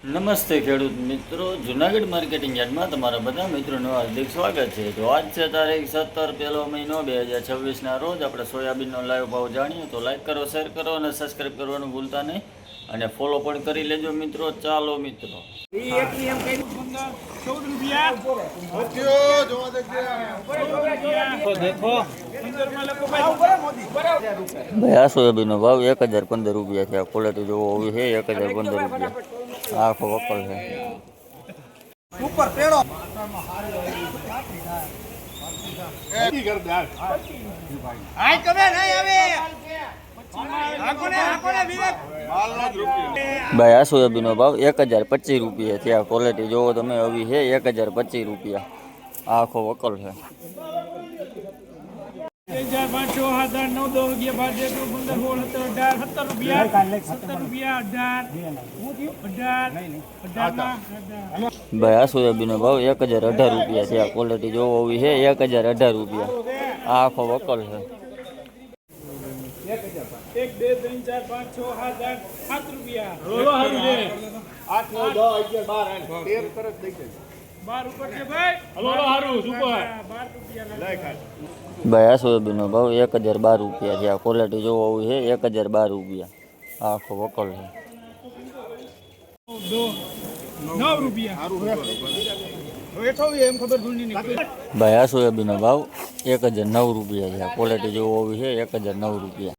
નમસ્તે ખેડૂત મિત્રો, જુનાગઢ માર્કેટિંગ યાર્ડમાં તમારા બધા મિત્રોનું હાર્દિક સ્વાગત છે। તો આજ છે તારીખ 17 પહેલો મહિનો 2026ના રોજ આપણે સોયાબીનનો લાઈવ ભાવ જાણીએ। તો લાઈક કરો, શેર કરો અને સબસ્ક્રાઈબ કરવાનું ભૂલતા નહીં અને ફોલો પણ કરી લેજો મિત્રો। ચાલો મિત્રો, ભાઈ આ સોયાબીનનો ભાવ 1015 રૂપિયા છે। આ ક્વોલિટી જોવો હોવી છે 1015 રૂપિયા। આખો વકલ છે। ઉપર પેડો આય કમે નહીં આવે ભાઈ આ સોયાબીનનો ભાવ 1025 રૂપિયા છે। આ ક્વોલિટી જોવો તમે આવી છે 1025 રૂપિયા। આખો વકલ છે। 1018 ભાઈ આ સોયાબીનનો ભાવ 1018 રૂપિયા છે। આ ક્વોલિટી જોવો હોવી છે 1018 રૂપિયા। આખો વકલ છે। 1 2 3 4 5 6 7 રૂપિયા રોલો હારું છે 8 9 10 11 12 13 તરત દઈ દે 12 ઉપર છે ભાઈ રોલો હારું સુપર 12 રૂપિયા લઈ ખાય। ભાઈ આ સોયાબીનનો ભાવ 1012 રૂપિયા છે। આ ક્વોલિટી જોવો હોવી છે 1012 રૂપિયા। આખો વકલ છે। 9 રૂપિયા હારું એઠો એમ ખબર ભૂલી નીકળી। ભાઈ આ સોયાબીનનો ભાવ 1009 રૂપિયા છે। આ ક્વોલિટી જોવો હોવી છે 1009 રૂપિયા।